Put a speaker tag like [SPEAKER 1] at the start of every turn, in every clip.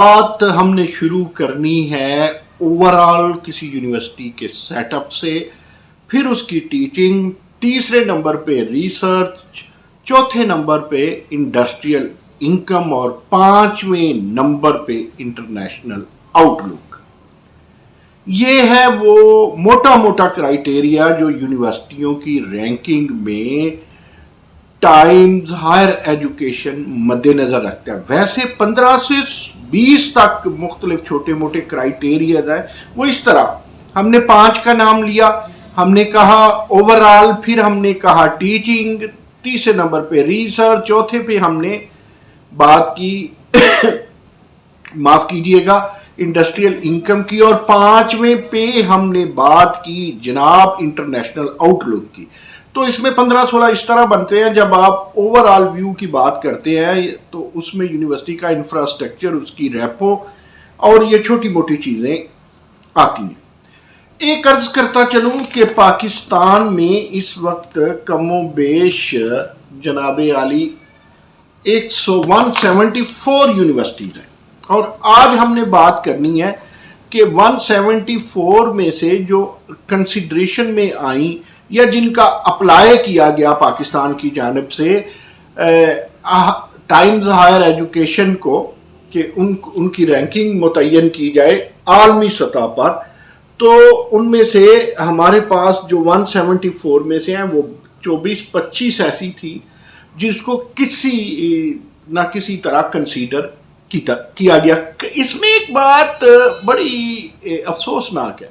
[SPEAKER 1] بات ہم نے شروع کرنی ہے اوورآل کسی یونیورسٹی کے سیٹ اپ سے، پھر اس کی ٹیچنگ، تیسرے نمبر پہ ریسرچ، چوتھے نمبر پہ انڈسٹریل انکم اور پانچویں نمبر پہ انٹرنیشنل آؤٹ لک۔ یہ ہے وہ موٹا موٹا کرائیٹیریا جو یونیورسٹیوں کی رینکنگ میں ٹائمز ہائر ایجوکیشن مد نظر رکھتا ہے۔ ویسے 15 سے 20 تک مختلف چھوٹے موٹے کرائیٹیریاز ہیں، وہ اس طرح ہم نے 5 کا نام لیا، ہم نے کہا اوورآل، پھر ہم نے کہا ٹیچنگ، تیسرے نمبر پہ ریسرچ، چوتھے پہ ہم نے بات کی معاف کیجئے گا انڈسٹریل انکم کی، اور پانچویں پہ ہم نے بات کی جناب انٹرنیشنل آؤٹ لک کی۔ تو اس میں 15-16 اس طرح بنتے ہیں۔ جب آپ اوورآل ویو کی بات کرتے ہیں تو اس میں یونیورسٹی کا انفراسٹرکچر، اس کی ریپو اور یہ چھوٹی موٹی چیزیں آتی ہیں۔ ایک عرض کرتا چلوں کہ پاکستان میں اس وقت کم و بیش جناب عالی 174 یونیورسٹیز ہیں، اور آج ہم نے بات کرنی ہے کہ 174 میں سے جو کنسیڈریشن میں آئیں یا جن کا اپلائی کیا گیا پاکستان کی جانب سے ٹائمز ہائر ایجوکیشن کو کہ ان کی رینکنگ متعین کی جائے عالمی سطح پر، تو ان میں سے ہمارے پاس جو 174 میں سے ہیں وہ 24-25 ایسی تھی جس کو کسی نہ کسی طرح کنسیڈر کیا گیا۔ اس میں ایک بات بڑی افسوسناک ہے،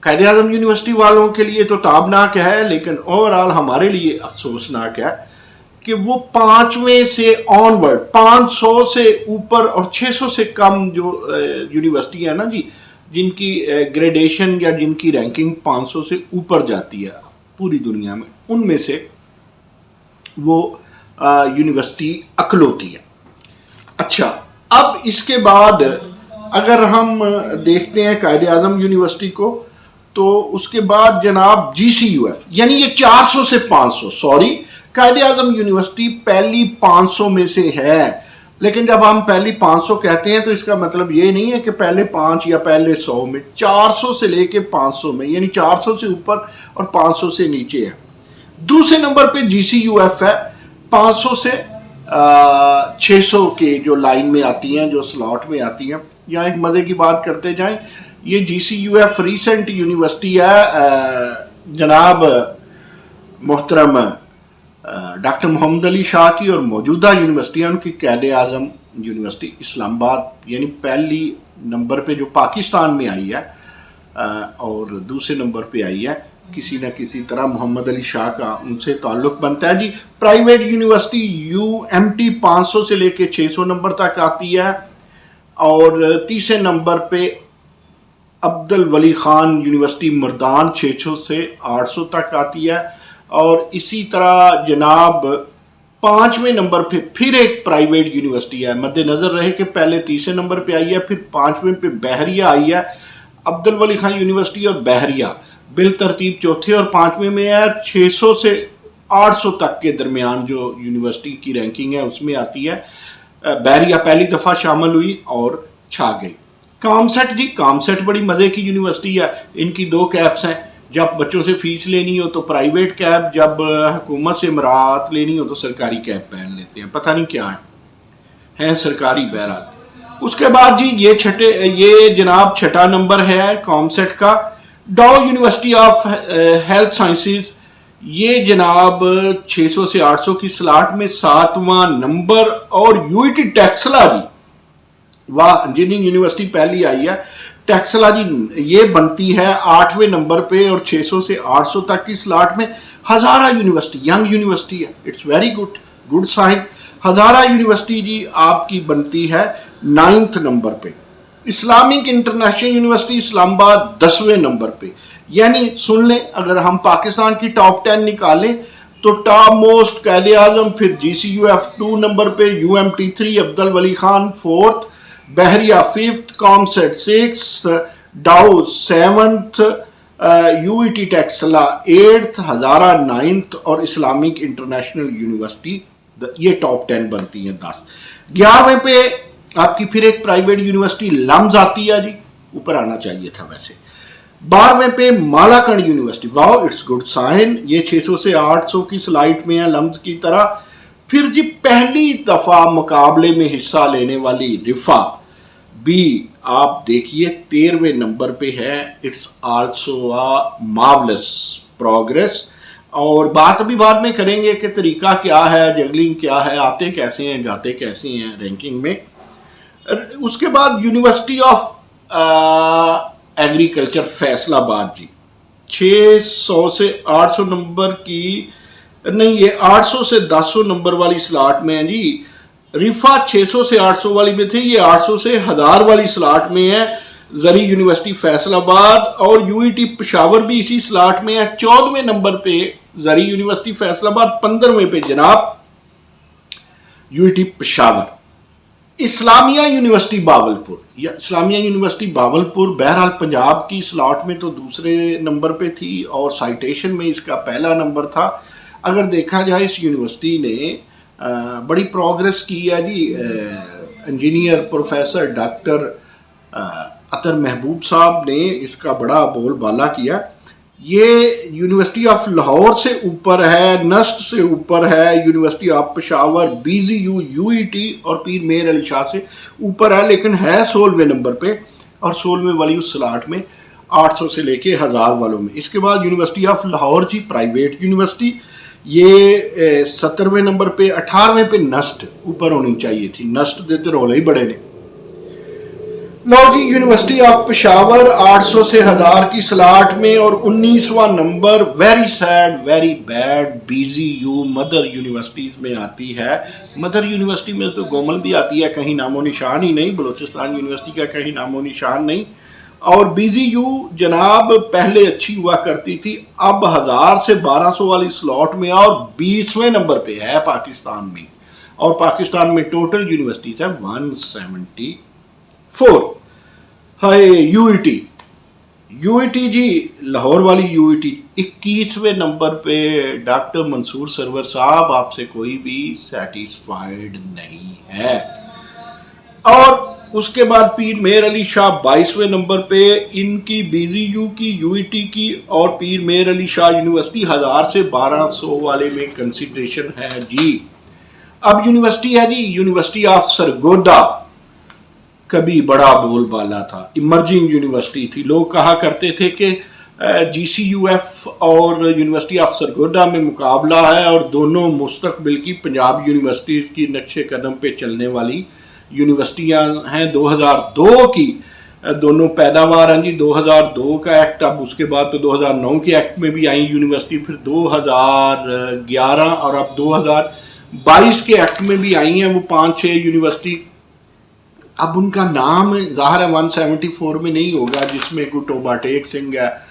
[SPEAKER 1] قائد اعظم یونیورسٹی والوں کے لیے تو تابناک ہے، لیکن اوورآل ہمارے لیے افسوسناک ہے کہ وہ 5ویں سے آن ورڈ 500 سے اوپر اور 600 سے کم جو یونیورسٹی ہے نا جی، جن کی گریڈیشن یا جن کی رینکنگ 500 سے اوپر جاتی ہے پوری دنیا میں، ان میں سے وہ یونیورسٹی اکلوتی ہے۔ اچھا، اب اس کے بعد اگر ہم دیکھتے ہیں قائد اعظم یونیورسٹی کو، تو اس کے بعد جناب جی سی یو ایف، یعنی یہ 400 سے 500، سوری قائد اعظم یونیورسٹی پہلی 500 میں سے ہے، لیکن جب ہم پہلی 500 کہتے ہیں تو اس کا مطلب یہ نہیں ہے کہ پہلے 5 یا پہلے 100 میں، 400 سے لے کے 500 میں، یعنی 400 سے اوپر اور 500 سے نیچے ہے۔ دوسرے نمبر پہ جی سی یو ایف ہے، 500 سے 600 کے جو لائن میں آتی ہیں، جو سلاٹ میں آتی ہیں۔ یہاں ایک مزے کی بات کرتے جائیں، یہ جی سی یو ایف ریسنٹ یونیورسٹی ہے جناب محترم ڈاکٹر محمد علی شاہ کی، اور موجودہ یونیورسٹی ہے ان کی قائد اعظم یونیورسٹی اسلام آباد، یعنی پہلی نمبر پہ جو پاکستان میں آئی ہے اور دوسرے نمبر پہ آئی ہے، کسی نہ کسی طرح محمد علی شاہ کا ان سے تعلق بنتا ہے جی۔ Private university U M T 500 سے لے کے 600 نمبر تک آتی ہے، اور تیسرے نمبر پہ عبد الولی خان یونیورسٹی مردان 600 سے 800 تک آتی ہے، اور اسی طرح جناب 5ویں نمبر پہ پھر ایک پرائیویٹ یونیورسٹی ہے، مد نظر رہے کہ پہلے تیسرے نمبر پہ آئی ہے، پھر 5ویں پہ بحریہ آئی ہے، عبد الولی خان یونیورسٹی اور بحریہ بالترتیب چوتھے اور 5ویں میں ہے۔ 600 سے 800 تک کے درمیان جو یونیورسٹی کی رینکنگ ہے اس میں آتی ہے، بحریہ پہلی دفعہ شامل ہوئی اور چھا گئی۔ کامسیٹ جی، کامسیٹ بڑی مزے کی یونیورسٹی ہے، ان کی 2 کیپس ہیں، جب بچوں سے فیس لینی ہو تو پرائیویٹ کیپ، جب حکومت سے مراعات لینی ہو تو سرکاری کیپ پہن لیتے ہیں، پتہ نہیں کیا ہیں سرکاری بہرحال۔ اس کے بعد جی یہ جناب 6 نمبر ہے کامسیٹ کا، ڈاؤ یونیورسٹی آف ہیلتھ سائنسز، یہ جناب 600 سے 800 کی سلاٹ میں 7واں نمبر، اور یو ای ٹی ٹیکسلا جی، واہ انجینئرنگ یونیورسٹی پہلی آئی ہے، ٹیکسلا جی یہ بنتی ہے 8ویں نمبر پہ، اور 600 سے 800 تک کی سلاٹ میں۔ ہزارہ یونیورسٹی ینگ یونیورسٹی ہے، it's very good sign. Hazara university جی آپ کی بنتی ہے 9 نمبر پہ۔ اسلامک انٹرنیشنل یونیورسٹی اسلام آباد 10ویں نمبر پہ، یعنی سن لیں اگر ہم پاکستان کی ٹاپ 10 نکالیں تو ٹاپ موسٹ قائد اعظم، پھر جی سی یو ایف 2 نمبر پہ، you M T 3، Abdul Wali Khan 4th، بحریہ 5th، COMSATS 6th، ڈاؤ 7th، U E T Taxila 8th، Hazara 9th، اور اسلامک انٹرنیشنل یونیورسٹی، یہ ٹاپ 10 بنتی ہیں 10۔ 11ویں پہ आपकी फिर एक प्राइवेट यूनिवर्सिटी लम्स आती है जी, ऊपर आना चाहिए था वैसे। 12वें पे Malakand university, wow it's good sign, ये 600 से 800 की स्लाइड में है लम्स की तरह। फिर जी पहली दफा मुकाबले में हिस्सा लेने वाली रिफा भी आप देखिए 13वें नंबर पे है, it's also a marvellous progress. और बात अभी बाद में करेंगे कि तरीका क्या है, जगलिंग क्या है, आते कैसे हैं जाते कैसे हैं रैंकिंग में। उसके बाद यूनिवर्सिटी ऑफ एग्रीकल्चर फैसलाबाद जी 600 से 800 नंबर की नहीं, ये 800 से 1000 नंबर वाली स्लॉट में है जी। रिफा 600 से 800 वाली में थे, ये 800 से 1000 वाली स्लॉट में है। जरी यूनिवर्सिटी फैसलाबाद और यूईटी पेशावर भी इसी स्लॉट में है। 14वें नंबर पे जरी यूनिवर्सिटी फैसलाबाद, 15वें पे जनाब यूईटी पेशावर। इस्लामिया यूनिवर्सिटी बावलपुर, या इस्लामिया यूनिवर्सिटी बावलपुर बहरहाल पंजाब की स्लॉट में तो दूसरे नंबर पे थी और साइटेशन में इसका पहला नंबर था। अगर देखा जाए इस यूनिवर्सिटी ने बड़ी प्रोग्रेस की है जी। इंजीनियर प्रोफेसर डॉक्टर अतर महबूब साहब ने इसका बड़ा बोलबाला किया। ये यूनिवर्सिटी ऑफ लाहौर से ऊपर है, नस्ट से ऊपर है, यूनिवर्सिटी ऑफ पेशावर, बीजीयू, यूईटी और पीर मेहर अली शाह से ऊपर है, लेकिन है 16वें नंबर पे और 16वें वाली उस स्लॉट में 800 से लेके 1000 वालों में। इसके बाद university of Lahore ji private university, ये 17वें नंबर पे। 18वें पे नस्ट ऊपर होनी चाहिए थी, नस्ट देते रोले ही बड़े ने। लो जी यूनिवर्सिटी ऑफ पेशावर 800 से 1000 की स्लॉट में और 19वां number, very sad very bad, BGU mother universities में आती है। मदर यूनिवर्सिटी में तो गोमल भी आती है, कहीं नामो निशान ही नहीं, बलूचिस्तान यूनिवर्सिटी का कहीं नामो निशान नहीं। और बीजीयू जनाब पहले अच्छी हुआ करती थी, अब 1000 से 1200 वाली स्लॉट में और 20वें नंबर पे है पाकिस्तान में। और पाकिस्तान में टोटल यूनिवर्सिटीज है 174। हाय यूईटी, यूईटी जी लाहौर वाली यूईटी 21वें नंबर पे। डॉक्टर मंसूर सरवर साहब, आपसे कोई भी सेटिस्फाइड नहीं है। और उसके बाद पीर मेहर अली शाह 22वें नंबर पे, इनकी बीजीयू की, यूईटी की और पीर मेहर अली शाह यूनिवर्सिटी 1000 से 1200 वाले में कंसिडरेशन है जी। अब यूनिवर्सिटी है जी यूनिवर्सिटी ऑफ सरगोदा, कभी बड़ा बोलबाला था, इमर्जिंग यूनिवर्सिटी थी। लोग कहा करते थे कि जीसीयूएफ और यूनिवर्सिटी ऑफ सरगोदा में मुकाबला है और दोनों मुस्तकबिल की पंजाब यूनिवर्सिटीज़ की नक्शे कदम पे चलने वाली यूनिवर्सिटियां हैं। 2002 की दोनों पैदावार हैं जी। 2002 का एक्ट, अब उसके बाद तो 2009 के एक्ट में भी आई यूनिवर्सिटी, फिर 2011 और अब 2022 के एक्ट में भी आई हैं वो 5-6 यूनिवर्सिटी। अब उनका नाम ज़ाहिर है 174 में नहीं होगा, जिसमें गुटोबा टेक सिंह है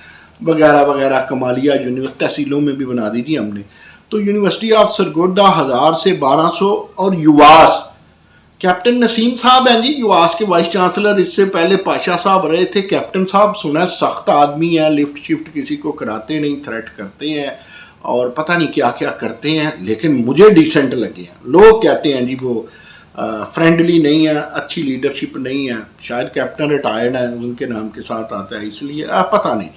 [SPEAKER 1] वगैरह वगैरह, कमालिया यूनिवर्सिटी तहसीलों में भी बना दीजिए हमने। तो यूनिवर्सिटी ऑफ सरगोदा 1000 से 1200। और युवास, कैप्टन नसीम साहब हैं जी युवास के वाइस चांसलर, इससे पहले पाशा साहब रहे थे। कैप्टन साहब सुना सख्त आदमी है, लिफ्ट शिफ्ट किसी को कराते नहीं, थ्रेट करते हैं और पता नहीं क्या क्या करते हैं, लेकिन मुझे डिसेंट लगे हैं। लोग कहते हैं जी वो फ्रेंडली नहीं है, अच्छी लीडरशिप नहीं है, शायद कैप्टन रिटायर्ड है उनके नाम के साथ आता है इसलिए, पता नहीं।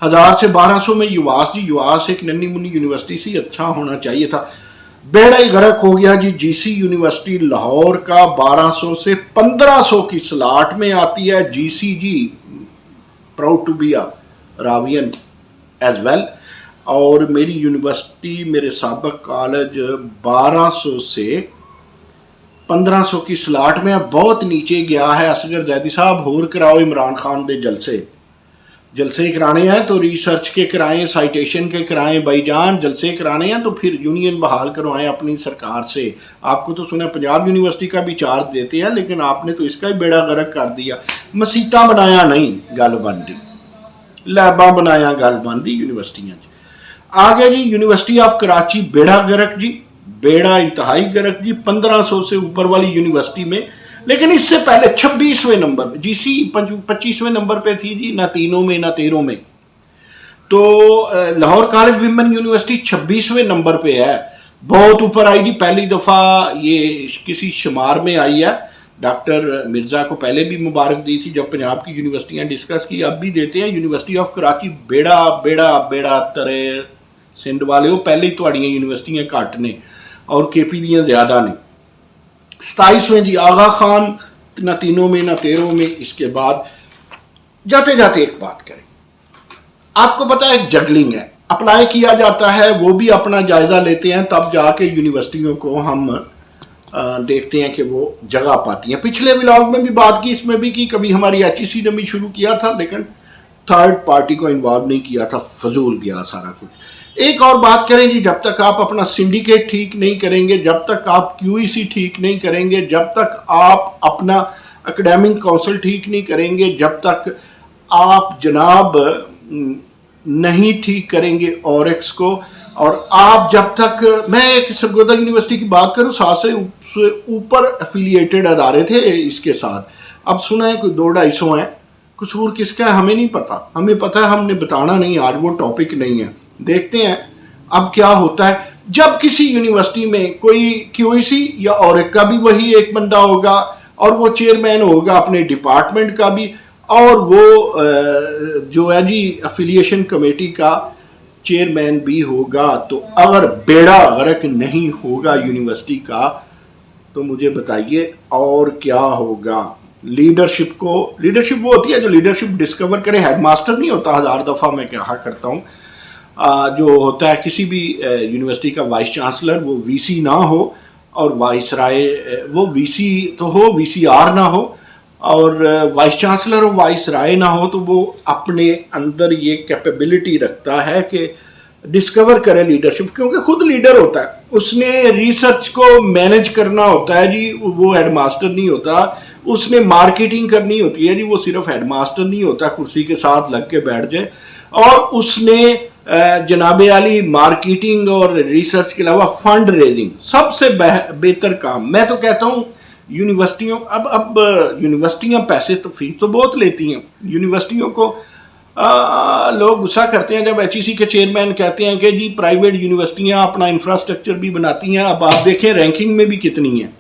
[SPEAKER 1] 1000 से 1200 में युवास जी, युवास एक नन्ही मुन्नी यूनिवर्सिटी सी, अच्छा होना चाहिए था। बेड़ा ही गर्क हो गया जी। जीसी यूनिवर्सिटी लाहौर का 1200 से 1500 की स्लॉट में आती है। GC ji proud to be a Ravian as well. और मेरी यूनिवर्सिटी, मेरे साबिक कॉलेज 1200 से 1500 की स्लॉट में बहुत नीचे गया है। असगर जैदी साहब होर कराओ इमरान खान दे जलसे कराने हैं तो रिसर्च के कराएं, साइटेशन के कराएं, भाईजान जलसे कराने हैं तो फिर यूनियन बहाल करवाएं अपनी सरकार से। आपको तो सुना पंजाब यूनिवर्सिटी का भी चार्ज देते हैं, लेकिन आपने तो इसका ही बेड़ा गर्क कर दिया। मसीता बनाया नहीं, गल बनती, लैबा बनाया, गल बनती यूनिवर्सिटियां। आगे जी यूनिवर्सिटी ऑफ कराची बेड़ा गर्क जी, बेड़ा इंतहाई गर्क जी, 1500 से ऊपर वाली यूनिवर्सिटी में। लेकिन इससे पहले 26वें नंबर पे, जीसी 25वें नंबर पे थी जी, ना तीनों में ना 13 में। तो लाहौर कॉलेज विमेन यूनिवर्सिटी 26वें नंबर पे है, बहुत ऊपर आई जी, पहली दफ़ा ये किसी शुमार में आई है। डॉक्टर मिर्ज़ा को पहले भी मुबारक दी थी जब पंजाब की यूनिवर्सिटियां डिस्कस की, अब भी देते हैं। यूनिवर्सिटी ऑफ कराची बेड़ा बेड़ा बेड़ा तरे सिंध वाले हो, पहले ही तुहाड़ियां यूनिवर्सिटियां घट ने और केपी दियां ज़्यादा ने। 27वें जी आगा खान, ना तीनों में ना तेरों में। इसके बाद जाते जाते एक बात करें, आपको पता है जगलिंग है, अप्लाई किया जाता है, वो भी अपना जायज़ा लेते हैं, तब जाके यूनिवर्सिटियों को हम देखते हैं कि वो जगह पाती हैं। पिछले व्लॉग में भी बात की, इसमें भी की, कभी हमारी HEC ने भी शुरू किया था लेकिन थर्ड पार्टी को इन्वॉल्व नहीं किया था, फजूल गया सारा कुछ। एक और बात करें जी, जब तक आप अपना सिंडिकेट ठीक नहीं करेंगे, जब तक आप QEC ठीक नहीं करेंगे, जब तक आप अपना एकेडमिक काउंसिल ठीक नहीं करेंगे, जब तक आप जनाब नहीं ठीक करेंगे ऑरेक्स को, और आप जब तक, मैं एक सरगोदा यूनिवर्सिटी की बात करूं, 7 से ऊपर एफिलिएटेड अदारे थे इसके साथ, अब सुना है कोई 200-250 हैं। कसूर किसका है हमें नहीं पता, हमें पता है हमने बताना नहीं, आज वो टॉपिक नहीं है। देखते हैं अब क्या होता है। जब किसी यूनिवर्सिटी में कोई QEC या ऑरेक का भी वही एक बंदा होगा और वो चेयरमैन होगा अपने डिपार्टमेंट का भी, और वो जो है जी एफिलिएशन कमेटी का चेयरमैन भी होगा, तो अगर बेड़ा गर्क नहीं होगा यूनिवर्सिटी का तो मुझे बताइए और क्या होगा। लीडरशिप वो होती है जो लीडरशिप डिस्कवर करे, हेडमास्टर नहीं होता, 1000 दफ़ा मैं कहा करता हूँ। जो होता है किसी भी यूनिवर्सिटी का वाइस चांसलर, वो VC ना हो, और वाइस राय वो VC तो हो, VCR ना हो, और वाइस चांसलर और वाइस राय ना हो, तो वो अपने अंदर ये कैपेबिलिटी रखता है कि डिस्कवर करे लीडरशिप, क्योंकि खुद लीडर होता है, उसने रिसर्च को मैनेज करना होता है जी, वो हेडमास्टर नहीं होता। उसने मार्केटिंग करनी होती है जी, वो सिर्फ हेडमास्टर नहीं होता कुर्सी के साथ लग के बैठ जाए। और उसने जनाबे आली मार्केटिंग और रिसर्च के अलावा फंड रेजिंग, सबसे बेहतर काम मैं तो कहता हूँ यूनिवर्सिटियों। अब यूनिवर्सिटियाँ पैसे तो फीस तो बहुत लेती हैं, यूनिवर्सिटियों को लोग गुस्सा करते हैं जब HEC के चेयरमैन कहते हैं कि जी प्राइवेट यूनिवर्सिटियाँ अपना इंफ्रास्ट्रक्चर भी बनाती हैं। अब आप देखें रैंकिंग में भी कितनी हैं,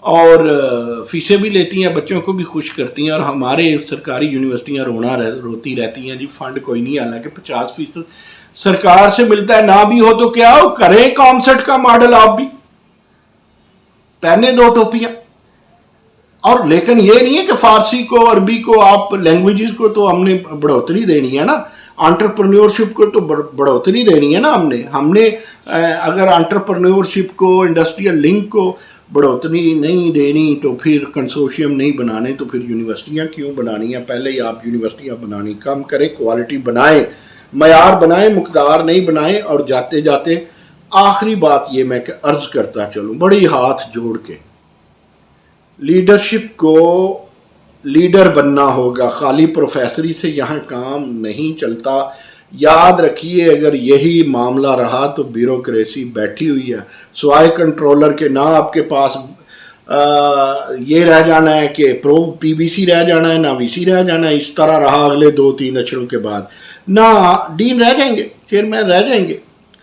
[SPEAKER 1] और फीसें भी लेती हैं, बच्चों को भी खुश करती हैं, और हमारे सरकारी यूनिवर्सिटियाँ रोती रहती हैं जी फंड कोई नहीं। हालांकि 50% सरकार से मिलता है, ना भी हो तो क्या हो, करें कॉमसेट का मॉडल आप भी, पहने 2 टोपियाँ। और लेकिन ये नहीं है कि फारसी को, अरबी को, आप लैंग्वेजेस को तो हमने बढ़ोतरी देनी है ना, एंटरप्रेन्योरशिप को तो बढ़ोतरी देनी है ना। हमने अगर एंटरप्रेन्योरशिप को, इंडस्ट्रियल लिंक को बढ़ोतरी नहीं देनी तो फिर कंसोर्शियम नहीं बनाने, तो फिर यूनिवर्सिटियाँ क्यों बनानी है। पहले ही आप यूनिवर्सिटियाँ बनानी कम करें, क्वालिटी बनाएं, मयार बनाएं, मुकदार नहीं बनाएं। और जाते जाते आखिरी बात ये मैं अर्ज करता चलूँ बड़ी हाथ जोड़ के, लीडरशिप को लीडर बनना होगा, खाली प्रोफेसरी से यहाँ काम नहीं चलता। याद रखिए, अगर यही मामला रहा तो ब्यूरोक्रेसी बैठी हुई है स्वाय कंट्रोलर के, ना आपके पास ये रह जाना है कि PBC रह जाना है, ना VC रह जाना है। इस तरह रहा अगले 2-3 अक्षरों के बाद, ना डीन रह जाएंगे, चेयरमैन रह जाएंगे,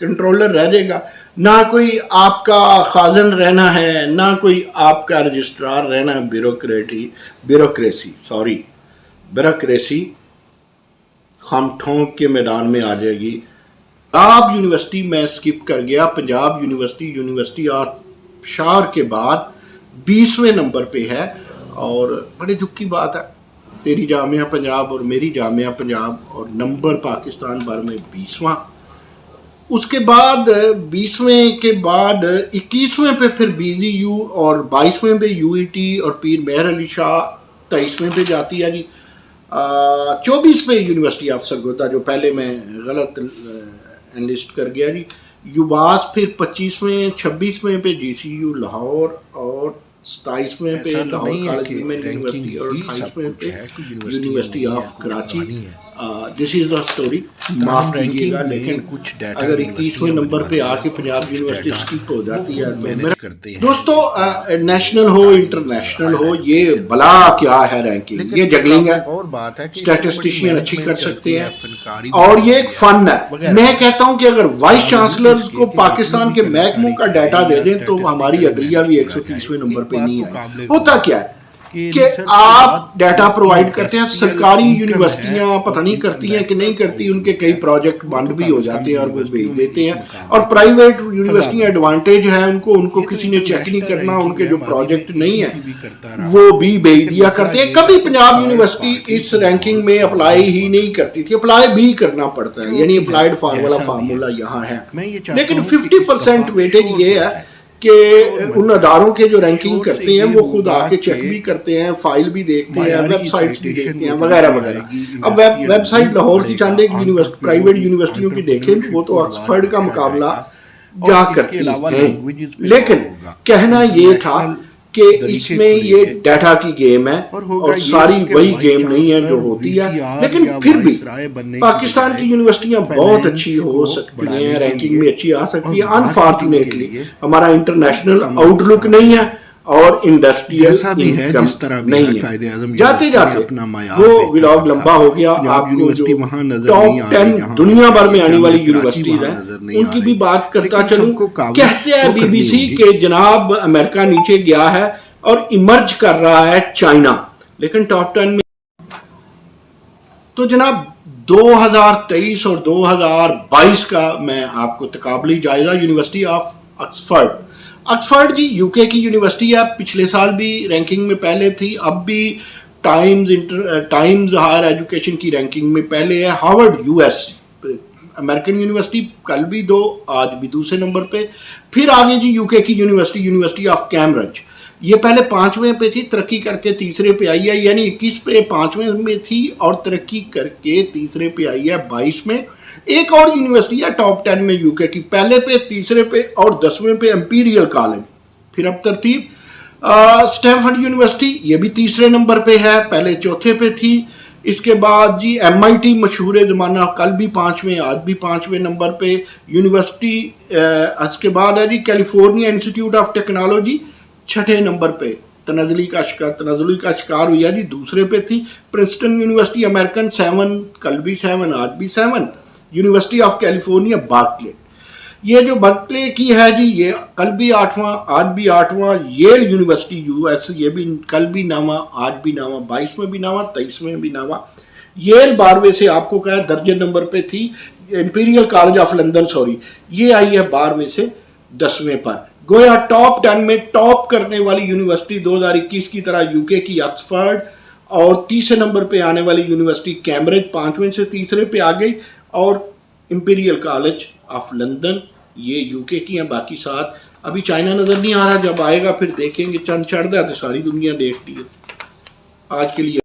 [SPEAKER 1] कंट्रोलर रह जाएगा, ना कोई आपका खाजन रहना है, ना कोई आपका रजिस्ट्रार रहना है। ब्यूरोक्रेसी हम ठोंक के मैदान में आ जाएगी। पंजाब यूनिवर्सिटी में स्किप कर गया, पंजाब यूनिवर्सिटी आबशार के बाद 20वें नंबर पे है, और बड़ी दुख की बात है, तेरी जामिया पंजाब और मेरी जामिया पंजाब, और नंबर पाकिस्तान भर में 20वां। उसके बाद 20वें के बाद 21वें पे फिर BZU, और 22वें पे UET और पीर मेहर अली शाह 23वें पे जाती है जी। 24वें यूनिवर्सिटी ऑफ सरगोदा, जो पहले मैं गलत एनलिस्ट कर गया जी, युबास। फिर 25वें 26वें पे GCU लाहौर, और 27वें पे लाहौर कॉलेज यूनिवर्सिटी, और 28वें पे university of Karachi. This is the story. معاف کیجیے گا لیکن اگر 21ویں نمبر پہ آ کے پنجاب یونیورسٹی اسکپ ہو جاتی ہے. دوستو نیشنل ہو انٹرنیشنل ہو یہ بلا کیا ہے رینکنگ, یہ جگلنگ ہے. اسٹیٹسٹیشین اچھی کر سکتے ہیں اور یہ ایک فن ہے. میں کہتا ہوں کہ اگر وائس چانسلرز کو پاکستان کے محکموں کا ڈیٹا دے دیں تو ہماری عدلیہ بھی 130ویں نمبر پہ نہیں ہے. ہوتا کیا ہے کہ آپ ڈیٹا پرووائڈ کرتے ہیں, سرکاری یونیورسٹیاں پتہ نہیں کرتی ہیں کہ نہیں کرتی, ان کے کئی پروجیکٹ بند بھی ہو جاتے ہیں اور وہ بھیج دیتے ہیں. اور پرائیویٹ یونیورسٹیاں ایڈوانٹیج ہے, ان کو کسی نے چیک نہیں کرنا, ان کے جو پروجیکٹ نہیں ہیں وہ بھی بھیج دیا کرتے ہیں. کبھی پنجاب یونیورسٹی اس رینکنگ میں اپلائی ہی نہیں کرتی تھی, اپلائی بھی کرنا پڑتا ہے, یعنی اپلائیڈ فارمولا یہاں ہے. لیکن 50% ویٹیج یہ ہے کہ ان اداروں کے جو رینکنگ کرتے ہیں وہ خود آ کے چیک بھی کرتے ہیں, فائل بھی دیکھتے ہیں, ویب سائٹ بھی دیکھتے ہیں وغیرہ وغیرہ. اب ویب سائٹ لاہور کی چند ایک پرائیویٹ یونیورسٹیوں کی دیکھیں وہ تو آکسفرڈ کا مقابلہ جا کرتی ہیں. لیکن کہنا یہ تھا کہ اس میں یہ ڈیٹا کی گیم ہے اور ساری وہی گیم نہیں ہے جو ہوتی ہے. لیکن پھر بھی پاکستان کی یونیورسٹیاں بہت اچھی ہو سکتی ہیں, رینکنگ میں اچھی آ سکتی ہیں. انفارچونیٹلی ہمارا انٹرنیشنل آؤٹ لک نہیں ہے اور انڈسٹریل انکم نہیں ہے. جاتے جاتے وہ ولاگ لمبا ہو گیا, آپ کو جو ٹاپ 10 دنیا بھر میں آنے والی یونیورسٹیز ہیں ان کی بھی بات کرتا چلوں. کہتے ہیں بی بی سی کہ جناب امریکہ نیچے گیا ہے اور ایمرج کر رہا ہے چائنا, لیکن ٹاپ 10 میں تو جناب 2023 اور 2022 کا میں آپ کو تقابلی جائزہ university of Oxford ji U K کی یونیورسٹی ہے, پچھلے سال بھی رینکنگ میں پہلے تھی, اب بھی ٹائمز ہائر ایجوکیشن کی رینکنگ میں پہلے ہے. Harvard U S American university کل بھی 2 آج بھی دوسرے نمبر پہ. پھر آگے جی یو کے کی یونیورسٹی آف کیمبرج, یہ پہلے 5ویں پہ تھی, ترقی کر کے تیسرے پہ آئی ہے, یعنی 21 پہ 5ویں میں تھی اور ترقی کر کے تیسرے پہ آئی ہے 22 میں. ایک اور یونیورسٹی ہے ٹاپ 10 میں یو کے کی, پہلے پہ تیسرے پہ اور 10ویں پہ امپیریل کالج. پھر اب ترتیب اسٹینفورڈ یونیورسٹی, یہ بھی تیسرے نمبر پہ ہے, پہلے چوتھے پہ تھی. اس کے بعد جی ایم آئی ٹی مشہور زمانہ, کل بھی 5ویں آج بھی 5ویں نمبر پہ یونیورسٹی. اس کے بعد ہے جی California institute of technology 6 number پہ, تنزلی کا شکار ہوئی ہے جی, دوسرے پہ تھی. پرنسٹن یونیورسٹی امریکن 7, کل بھی 7 آج بھی 7. یونیورسٹی آف کیلیفورنیا برکلے, یہ جو برکلے کی ہے جی یہ کل بھی 8واں آج بھی 8واں. ییل یونیورسٹی یو ایس, یہ بھی کل بھی 9واں آج بھی 9واں, 22 میں بھی 9واں 23 میں بھی 9واں. ییل 12ویں سے آپ کو کہا درجن نمبر پہ تھی. امپیریل کالج آف لندن یہ آئی ہے 12ویں سے 10ویں پر. گویا ٹاپ 10 میں ٹاپ کرنے والی یونیورسٹی 2021 کی طرح یو کے کی آکسفرڈ, اور تیسرے نمبر پہ آنے والی یونیورسٹی کیمبرج 5ویں سے تیسرے پہ آ گئی, اور امپیریل کالج آف لندن یہ یو کے کی ہیں. باقی 7 ابھی چائنا نظر نہیں آ رہا, جب آئے گا پھر دیکھیں گے. چند چڑھ جاتے ساری دنیا دیکھتی ہے. آج کے لیے